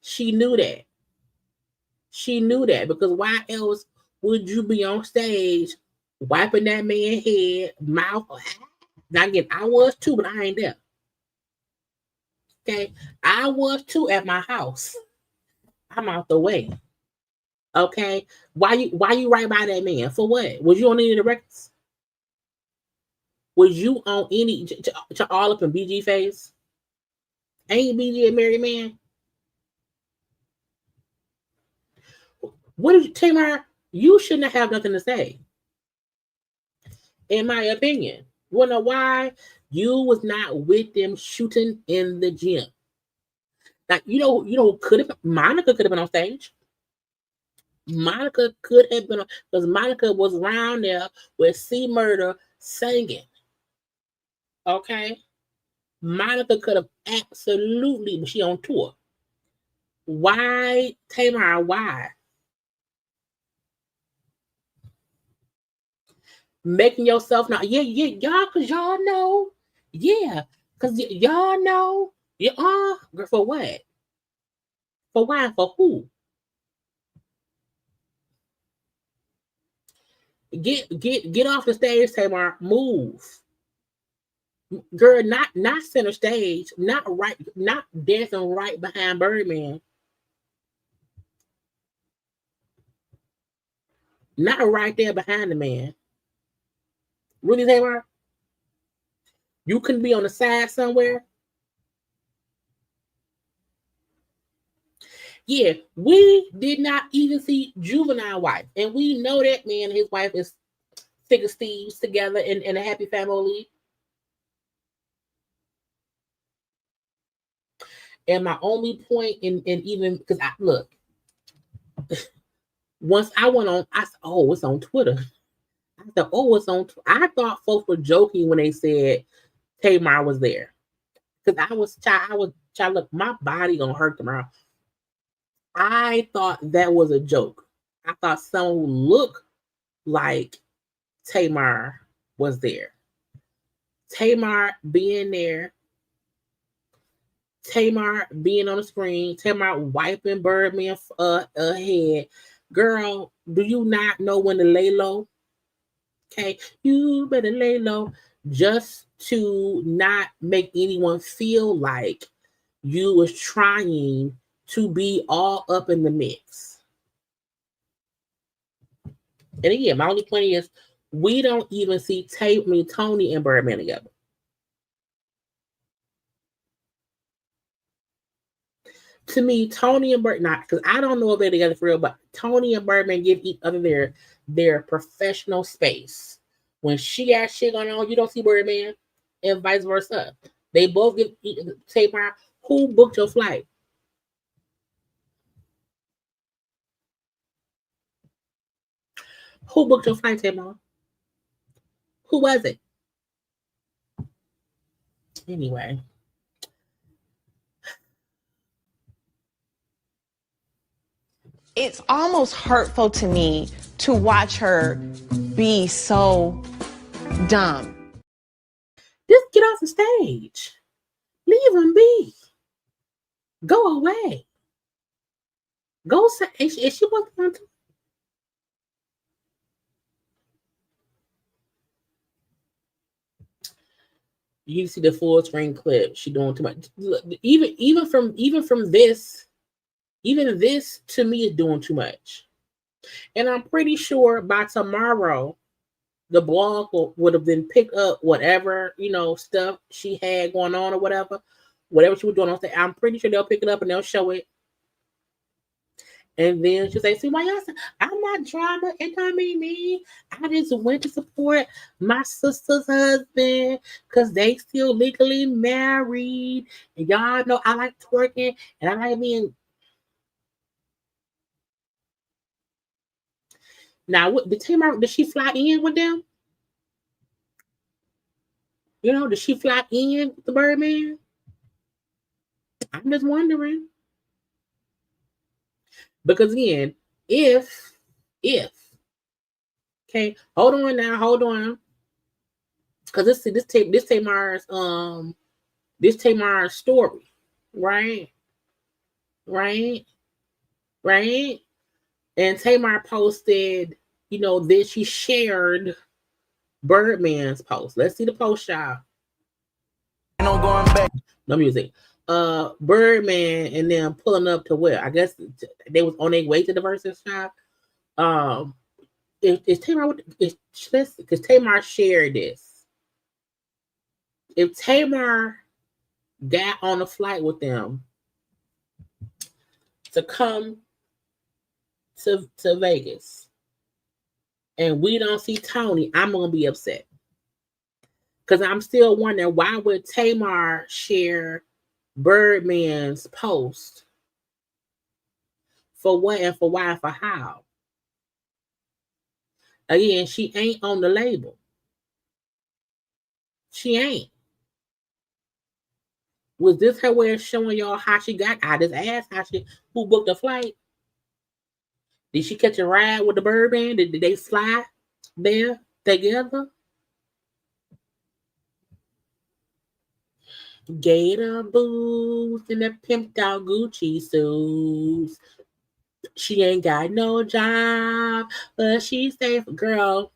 She knew that. She knew that because why else would you be on stage wiping that man's head, mouth? Now again, I was too, but I ain't there. Okay, I was too at my house. I'm out the way. Okay, why you right by that man? For what? Was you on any of the records? Was you on any to all up in BG face? Ain't BG a married man? What did you, Tamar? You shouldn't have nothing to say. In my opinion. You wanna know why? You was not with them shooting in the gym. Like, could have Monica could have been on stage. Monica could have been, because Monica was around there with C Murder singing. Okay? Monica could have absolutely, but she on tour. Why, Tamar, why? Making yourself not, y'all, because y'all know. Yeah, because y'all know. Yeah, for what? For why? For who? Get off the stage, Tamar. Move. Girl, not center stage, not dancing right behind Birdman. Not right there behind the man. Really, Tamar? You couldn't be on the side somewhere? Yeah, we did not even see Juvenile wife. And we know that man and his wife is thick as thieves together in a happy family. And my only point in even, because I look, once I went on, I said, oh, it's on Twitter. I said, oh, it's on. I thought folks were joking when they said Tamar was there. Because I was trying, look, my body gonna hurt tomorrow. I thought that was a joke. I thought someone who looked like Tamar was there. Tamar being there. Tamar being on the screen. Tamar wiping Birdman's head. Girl, do you not know when to lay low? Okay, you better lay low just to not make anyone feel like you was trying to be all up in the mix. And again, my only point is we don't even see Tony and Birdman together. To me, Tony and Birdman, not because I don't know if they're together for real, but Tony and Birdman give each other their professional space. When she has shit going on, you don't see Birdman, and vice versa. They both give Tamar, who booked your flight? Who booked your flight, Tamar? Who was it? Anyway. It's almost hurtful to me to watch her be so dumb. Just get off the stage. Leave him be. Go away. Go say, and she wasn't going to. You see the full screen clip. She doing too much. Even from this, even this to me is doing too much. And I'm pretty sure by tomorrow, the blog would have been picked up whatever, stuff she had going on or whatever she was doing on stage. I'm pretty sure they'll pick it up and they'll show it. And then she'll say, see why y'all say, I'm not drama. It don't mean me. I just went to support my sister's husband because they still legally married. And y'all know I like twerking and I like being. Now, did she fly in with them? Did she fly in with the Birdman? I'm just wondering. Because again, if, okay, hold on. Because this Tamar's story, right? And Tamar posted, that she shared Birdman's post. Let's see the post, y'all. No going back. No music. Birdman and them pulling up to where? I guess they was on their way to the Verzuz shop. Is Tamar? Because Tamar shared this. If Tamar got on a flight with them to come to Vegas, and we don't see Tony, I'm gonna be upset. Because I'm still wondering, why would Tamar share Birdman's post? For what and for why and for how? Again, she ain't on the label. She ain't. Was this her way of showing y'all how she got? I just asked who booked the flight? Did she catch a ride with the Birdman? Did they fly there together? Gator boots and the pimped out Gucci suits. She ain't got no job, but she's safe, girl.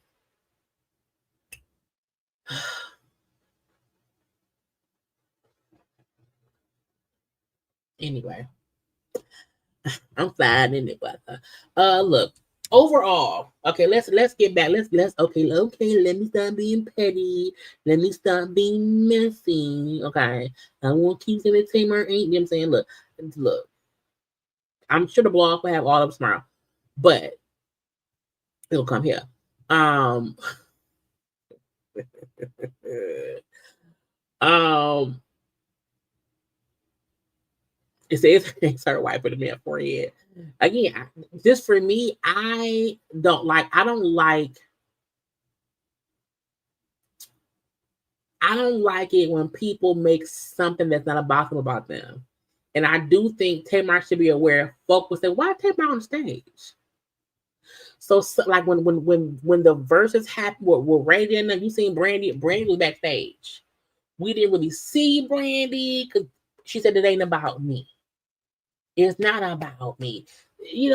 Anyway, I'm flying in it, but look. Overall, okay, let's get back. Okay, let me stop being petty. Let me stop being messy. Okay. I won't keep saying that Tamar ain't, you know what I'm saying? Look. I'm sure the blog will have all of them tomorrow, but it'll come here. It says it's her wife with a man forehead. Again, just for me, I don't like it when people make something that's not about them about them. And I do think Tamar should be aware. Folk will say, why Tamar on stage? So like when the verses happened with Randy and them, you seen Brandy was backstage. We didn't really see Brandy because she said it ain't about me. It's not about me. It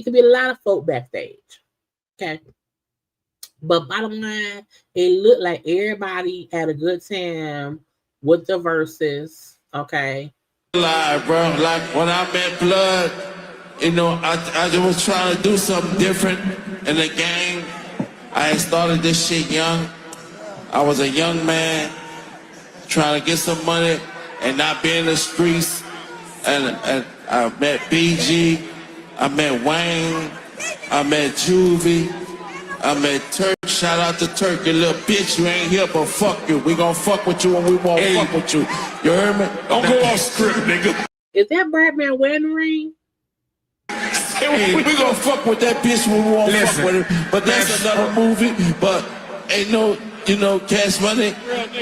could be a lot of folk backstage. Okay. But bottom line, it looked like everybody had a good time with the verses. Okay. Live, bro. Like when I met Blood, I just was trying to do something different in the game. I had started this shit young. I was a young man trying to get some money and not be in the streets and I met BG, I met Wayne, I met Juvie, I met Turk. Shout out to Turk, you little bitch. You ain't here, but fuck you. We gonna fuck with you when we won't fuck with you. You heard me? Don't go off script, nigga. Is that Birdman wedding ring? Hey, we gonna fuck with that bitch when we won't fuck with her. But that's another movie. But ain't no, Cash Money.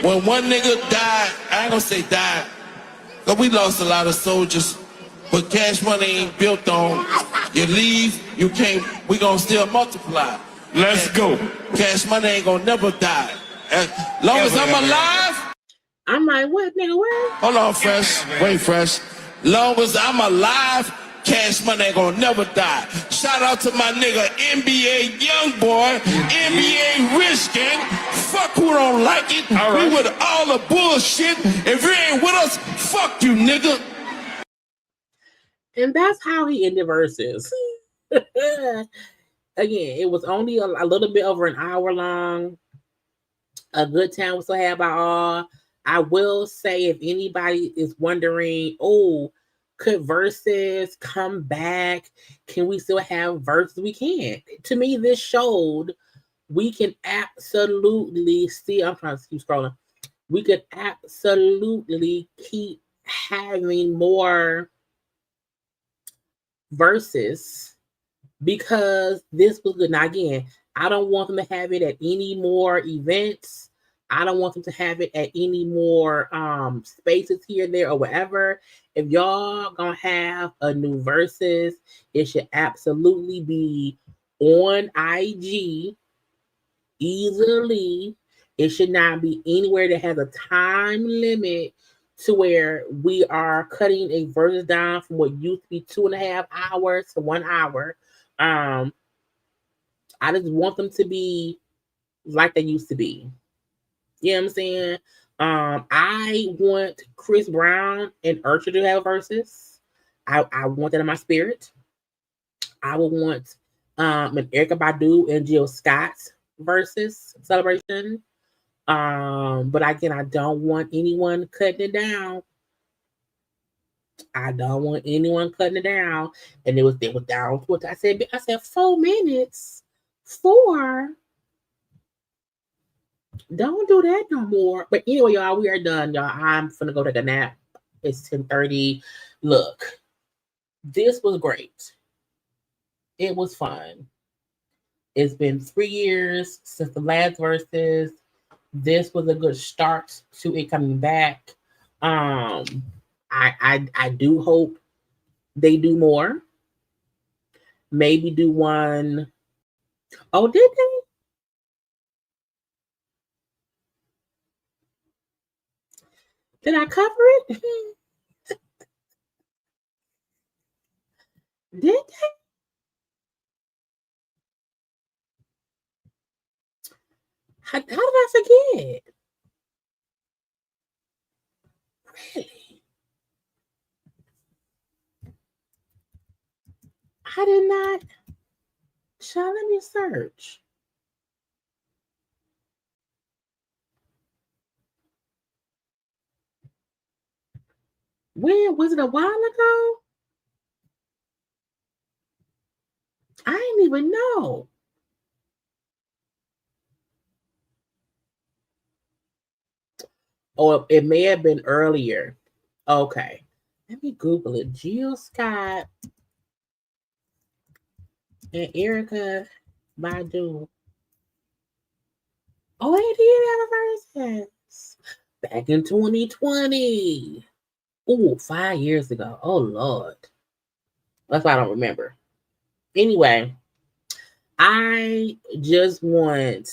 When one nigga died, I ain't gonna say died, cause we lost a lot of soldiers. But Cash Money ain't built on you leave, you can't. We gonna still multiply. Let's go. Cash Money ain't gonna never die. As long as I'm alive. I'm like, what, nigga, what? Hold on, Fresh. Wait, Fresh. Long as I'm alive, Cash Money ain't gonna never die. Shout out to my nigga NBA Youngboy, NBA Rich Gang. Fuck who don't like it. All right. We with all the bullshit. If you ain't with us, fuck you, nigga. And that's how he ended Verzuz. Again, it was only a little bit over an hour long. A good time was to have by all. I will say, if anybody is wondering, could Verzuz come back? Can we still have Verzuz? We can. To me, this showed we can absolutely see. I'm trying to keep scrolling. We could absolutely keep having more Verzuz because this was good. Now, again, I don't want them to have it at any more events. I don't want them to have it at any more spaces here, there, or whatever. If y'all gonna have a new Verzuz, it should absolutely be on IG easily. It should not be anywhere that has a time limit to where we are cutting a Verzuz down from what used to be 2.5 hours to 1 hour. I just want them to be like they used to be. You know what I'm saying? I want Chris Brown and Urcha to have Verzuz. I want that in my spirit. I would want an Erykah Badu and Jill Scott's Verzuz celebration. But again, I don't want anyone cutting it down. I don't want anyone cutting it down. And they was down to what I said 4 minutes. 4. Don't do that no more. But anyway, y'all, we are done, y'all. I'm finna go take a nap. It's 10:30. Look, this was great. It was fun. It's been 3 years since the last Verzuz. This was a good start to it coming back. I do hope they do more. Maybe do one. Oh, did they? Did I cover it? Did they? How did I forget? Really? I did not. Let me search. When was it? A while ago? I didn't even know. Or it may have been earlier. Okay. Let me Google it. Jill Scott and Erykah Badu. Oh, they did have a Verzuz back in 2020. Ooh, 5 years ago. Oh, Lord. That's why I don't remember. Anyway, I just want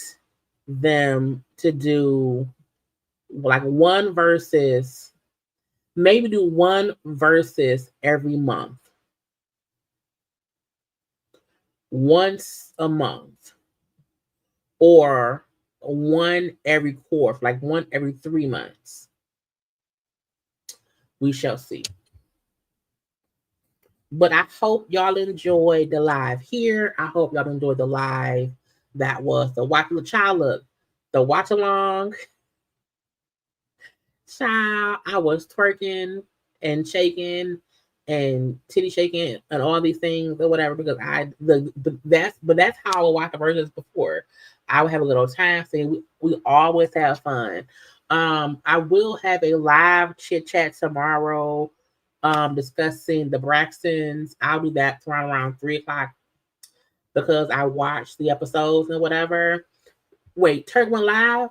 them to do like one Verzuz, maybe do one Verzuz every month. Once a month. Or one every quarter, like one every 3 months. We shall see. But I hope y'all enjoyed the live here. I hope y'all enjoyed the live that was the Watch the Child Look, the watch along. Child, I was twerking and shaking and titty shaking and all these things or whatever, because that's how I would watch the versions before. I would have a little time saying we always have fun. I will have a live chit chat tomorrow, discussing the Braxtons. I'll do that around 3:00 because I watched the episodes and whatever. Wait, Turk went live?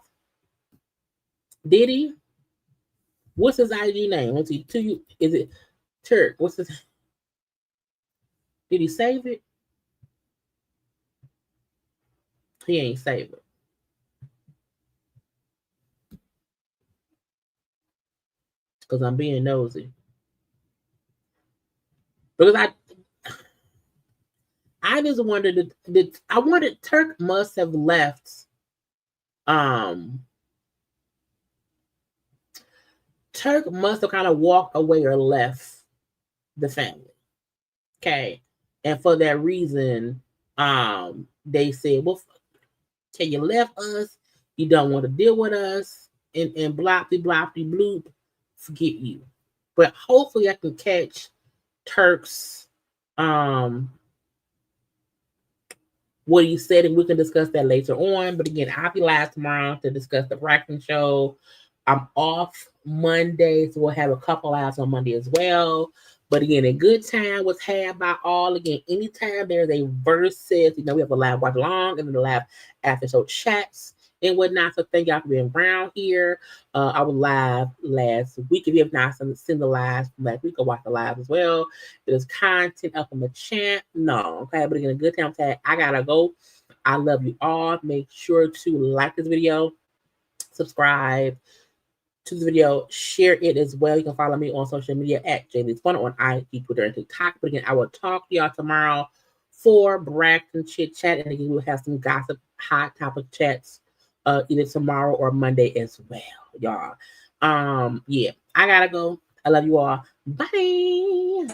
Did he? What's his IG name? Let's see. Is it Turk? What's his? Did he save it? He ain't save it. Because I'm being nosy. Because I just wondered I wondered Turk must have left. Turk must have kind of walked away or left the family. Okay. And for that reason, they said, well, okay, you left us, you don't want to deal with us, and bloppy bloop, forget you. But hopefully I can catch Turk's what he said, and we can discuss that later on. But again, I'll be live tomorrow to discuss the Braxton show. I'm off Monday, so we'll have a couple hours on Monday as well. But again, a good time was had by all. Again, anytime there's a Verzuz, we have a live watch along and then the live after show chats and whatnot. So thank y'all for being around here. I was live last week. If you have not seen the live from last week, go watch the live as well. There's content up in the chat. No, okay. But again, a good time tag. I gotta go. I love you all. Make sure to like this video, subscribe to the video, share it as well. You can follow me on social media at JayLeesCorner on IG, Twitter, and TikTok. But again, I will talk to y'all tomorrow for Braxton Chit Chat. And again, we'll have some gossip, hot topic chats either tomorrow or Monday as well, y'all. Yeah, I gotta go. I love you all. Bye.